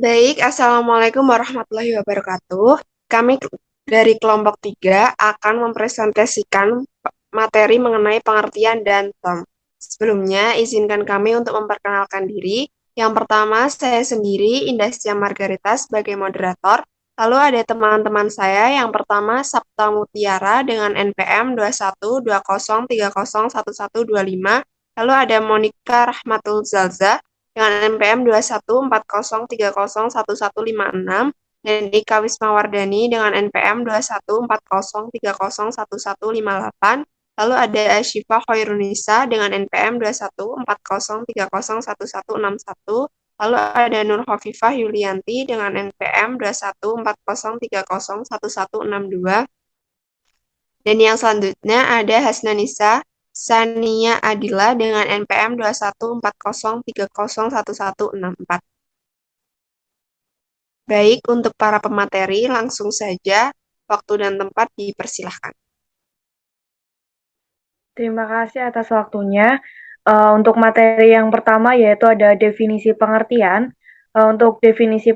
Baik, Assalamualaikum warahmatullahi wabarakatuh. Kami dari kelompok 3 akan mempresentasikan materi mengenai pengertian dan term. Sebelumnya, izinkan kami untuk memperkenalkan diri. Yang pertama, saya sendiri, Indastia Margarita sebagai moderator. Lalu ada teman-teman saya, yang pertama Sapta Mutiara dengan NPM 2120301125. Lalu ada Monica Rahmatul Zalza dengan NPM 2140301156 dan Ika Wismawardani dengan NPM 2140301158. Lalu ada Asyifa Khairunisa dengan NPM 2140301161. Lalu ada Nur Khofifah Yulianti dengan NPM 2140301162. Dan yang selanjutnya ada Hasnanisa Sania Adila dengan NPM 2140301164. Baik, untuk para pemateri, langsung saja waktu dan tempat dipersilahkan. Terima kasih atas waktunya. Untuk materi yang pertama yaitu ada definisi pengertian. Untuk definisi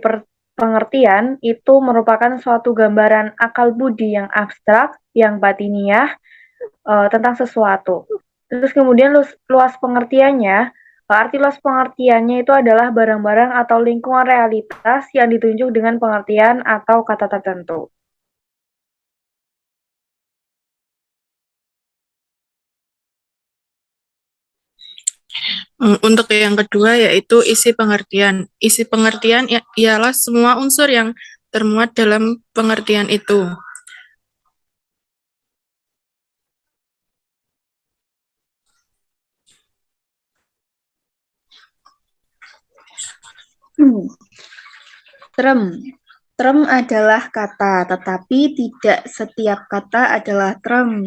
pengertian itu merupakan suatu gambaran akal budi yang abstrak, yang batiniah tentang sesuatu. Terus kemudian luas pengertiannya, arti luas pengertiannya itu adalah barang-barang atau lingkungan realitas yang ditunjuk dengan pengertian atau kata tertentu. Untuk yang kedua yaitu isi pengertian. Isi pengertian ialah semua unsur yang termuat dalam pengertian itu. Term. Term adalah kata, tetapi tidak setiap kata adalah term.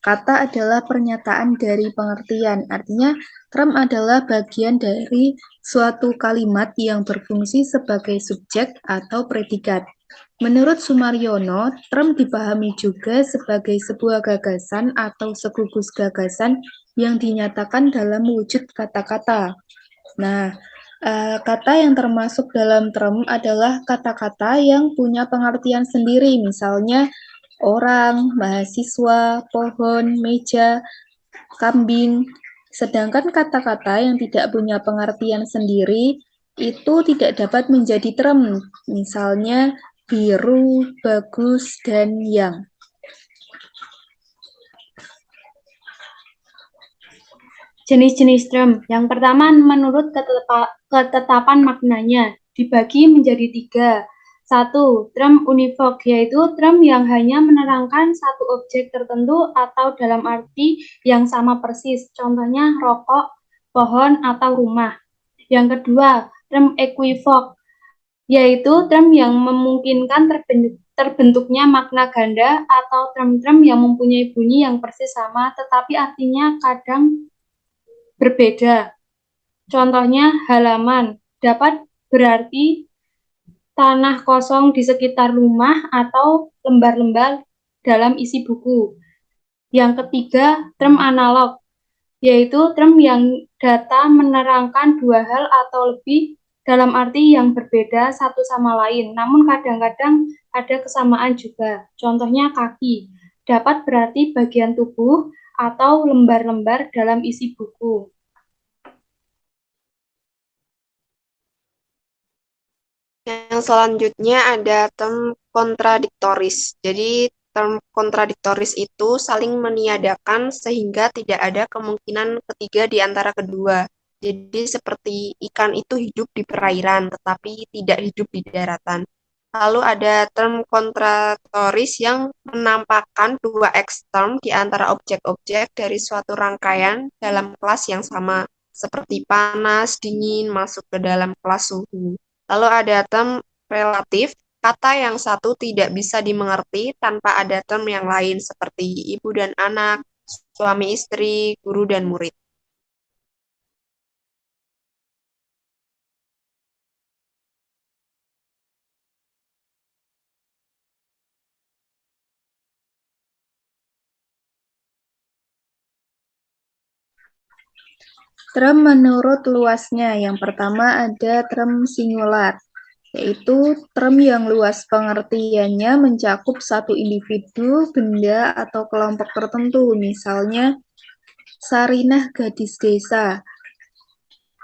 Kata adalah pernyataan dari pengertian. Artinya, term adalah bagian dari suatu kalimat yang berfungsi sebagai subjek atau predikat. Menurut Sumaryono, term dipahami juga sebagai sebuah gagasan atau segugus gagasan yang dinyatakan dalam wujud kata-kata. Nah, kata yang termasuk dalam term adalah kata-kata yang punya pengertian sendiri, misalnya orang, mahasiswa, pohon, meja, kambing. Sedangkan kata-kata yang tidak punya pengertian sendiri itu tidak dapat menjadi term, misalnya biru, bagus, dan yang. Jenis-jenis term. Yang pertama, menurut ketetapan maknanya, dibagi menjadi 3. 1. Term univok, yaitu term yang hanya menerangkan satu objek tertentu atau dalam arti yang sama persis. Contohnya rokok, pohon, atau rumah. Yang kedua, term equivok, yaitu term yang memungkinkan terbentuknya makna ganda atau term-term yang mempunyai bunyi yang persis sama, tetapi artinya kadang berbeda. Contohnya halaman dapat berarti tanah kosong di sekitar rumah atau lembar-lembar dalam isi buku. Yang ketiga, term analog, yaitu term yang data menerangkan dua hal atau lebih dalam arti yang berbeda satu sama lain, namun kadang-kadang ada kesamaan juga. Contohnya kaki, dapat berarti bagian tubuh atau lembar-lembar dalam isi buku. Yang selanjutnya ada term kontradiktoris. Jadi, term kontradiktoris itu saling meniadakan sehingga tidak ada kemungkinan ketiga di antara kedua. Jadi, seperti ikan itu hidup di perairan, tetapi tidak hidup di daratan. Lalu ada term kontradiktoris yang menampakkan dua ekstrem di antara objek-objek dari suatu rangkaian dalam kelas yang sama, seperti panas, dingin, masuk ke dalam kelas suhu. Lalu ada term relatif, kata yang satu tidak bisa dimengerti tanpa ada term yang lain seperti ibu dan anak, suami istri, guru dan murid. Term menurut luasnya. Yang pertama ada term singular. yaitu term yang luas pengertiannya mencakup satu individu, benda, atau kelompok tertentu. Misalnya, Sarinah gadis desa.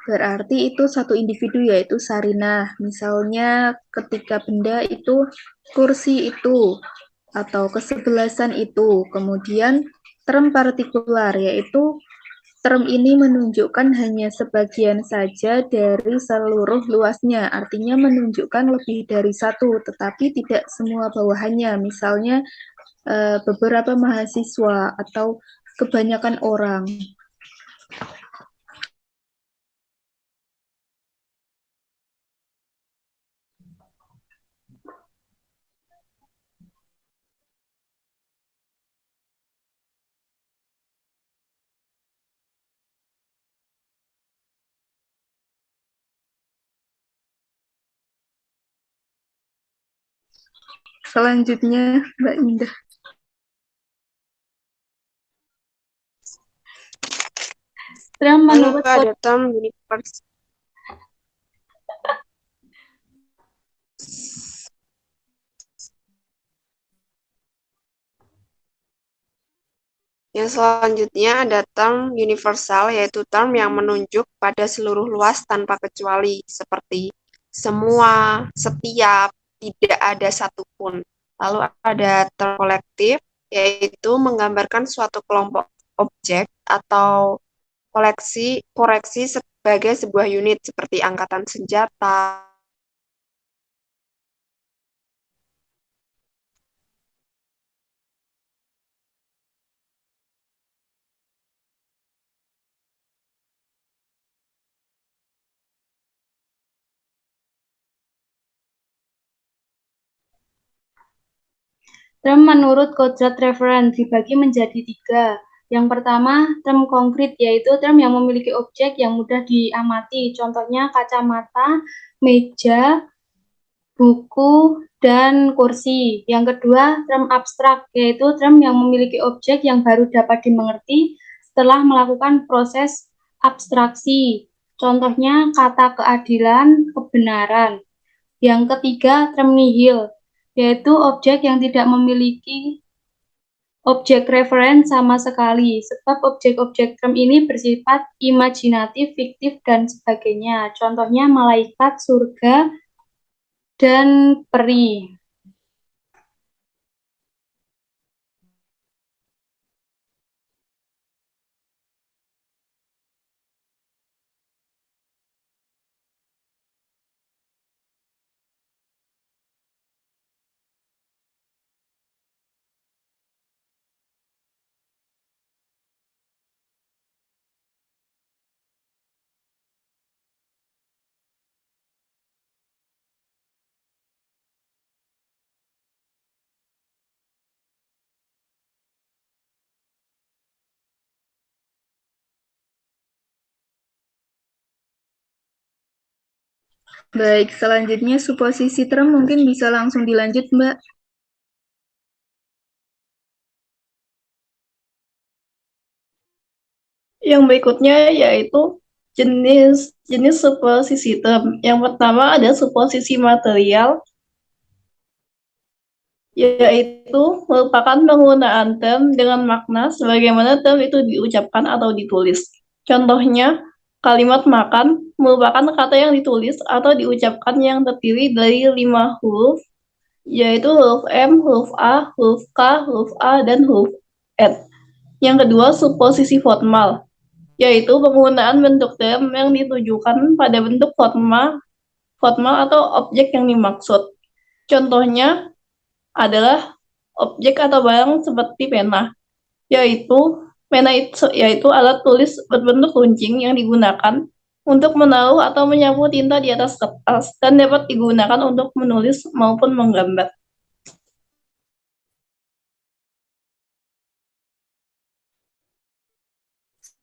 Berarti itu satu individu yaitu Sarinah. Misalnya ketika benda itu kursi itu atau kesebelasan itu. Kemudian term partikular yaitu term ini menunjukkan hanya sebagian saja dari seluruh luasnya. Artinya menunjukkan lebih dari satu, tetapi tidak semua bawahannya. Misalnya beberapa mahasiswa atau kebanyakan orang. Selanjutnya, Mbak Indah. Term Lalu menurut ada term universal. Yang selanjutnya ada term universal, yaitu term yang menunjuk pada seluruh luas tanpa kecuali, seperti semua, setiap, tidak ada satupun. Lalu ada term kolektif, yaitu menggambarkan suatu kelompok objek atau koreksi sebagai sebuah unit, seperti angkatan senjata. term menurut kodrat referen dibagi menjadi 3. Yang pertama, term konkret, yaitu term yang memiliki objek yang mudah diamati. Contohnya kacamata, meja, buku, dan kursi. Yang kedua, term abstrak, yaitu term yang memiliki objek yang baru dapat dimengerti setelah melakukan proses abstraksi. Contohnya kata keadilan, kebenaran. Yang ketiga, term nihil, yaitu objek yang tidak memiliki objek referen sama sekali, sebab objek-objek term ini bersifat imajinatif, fiktif, dan sebagainya. Contohnya malaikat, surga, dan peri. Baik, selanjutnya suposisi term mungkin bisa langsung dilanjut, Mbak. Yang berikutnya yaitu jenis suposisi term. Yang pertama ada suposisi material, yaitu merupakan penggunaan term dengan makna sebagaimana term itu diucapkan atau ditulis. Contohnya, kalimat makan merupakan kata yang ditulis atau diucapkan yang terdiri dari 5 huruf, yaitu huruf M, huruf A, huruf K, huruf A, dan huruf N. Yang kedua, suposisi formal, yaitu penggunaan bentuk term yang ditujukan pada bentuk formal atau objek yang dimaksud. Contohnya adalah objek atau barang seperti pena, yaitu alat tulis berbentuk runcing yang digunakan untuk menaruh atau menyapu tinta di atas kertas dan dapat digunakan untuk menulis maupun menggambar.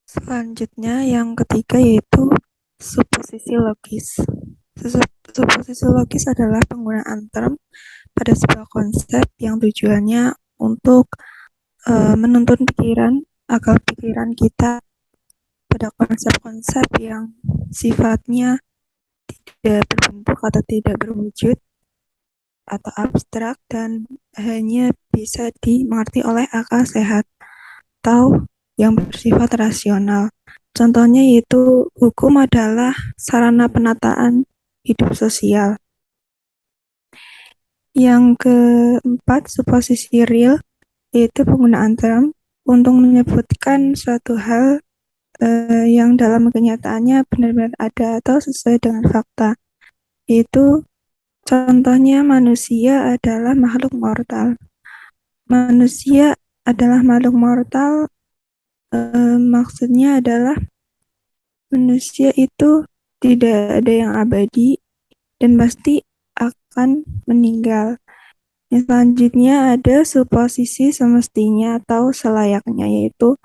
Selanjutnya yang ketiga yaitu suposisi logis. Suposisi logis adalah penggunaan term pada sebuah konsep yang tujuannya untuk menuntun akal pikiran kita pada konsep-konsep yang sifatnya tidak berbentuk berbentuk atau tidak berwujud atau abstrak dan hanya bisa dimengerti oleh akal sehat atau yang bersifat rasional. Contohnya yaitu hukum adalah sarana penataan hidup sosial. Yang keempat, suposisi real, yaitu penggunaan term untuk menyebutkan suatu hal yang dalam kenyataannya benar-benar ada atau sesuai dengan fakta. Yaitu contohnya manusia adalah makhluk mortal. Manusia adalah makhluk mortal, maksudnya adalah manusia itu tidak ada yang abadi dan pasti akan meninggal. Yang selanjutnya ada suposisi semestinya atau selayaknya, yaitu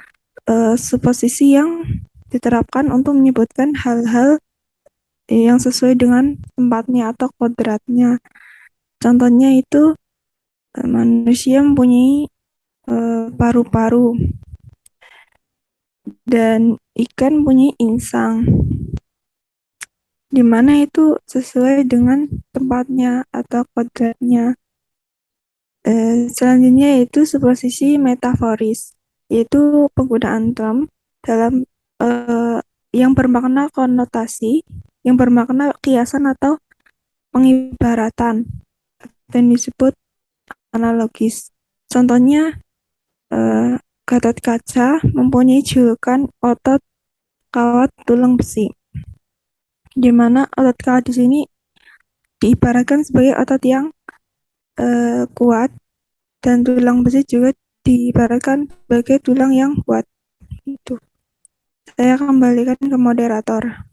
suposisi yang diterapkan untuk menyebutkan hal-hal yang sesuai dengan tempatnya atau kodratnya. Contohnya itu manusia mempunyai paru-paru dan ikan mempunyai insang, di mana itu sesuai dengan tempatnya atau kodratnya. Selanjutnya yaitu suposisi metaforis, yaitu penggunaan term dalam yang bermakna konotasi, yang bermakna kiasan atau pengibaratan, dan disebut analogis. Contohnya, Gatot Kaca mempunyai julukan otot kawat tulang besi, di mana otot kawat di sini diibaratkan sebagai otot yang kuat, dan tulang besi juga diibaratkan sebagai tulang yang kuat. Itu. Saya kembalikan ke moderator.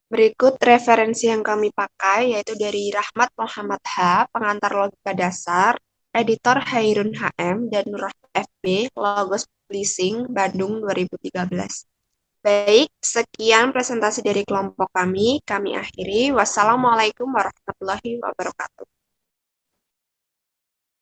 Berikut referensi yang kami pakai, yaitu dari Rahmat Muhammad H., pengantar logika dasar, editor Hairun HM, dan Nurah FB, Logos Publishing, Bandung 2013. Baik, sekian presentasi dari kelompok kami akhiri. Wassalamualaikum warahmatullahi wabarakatuh.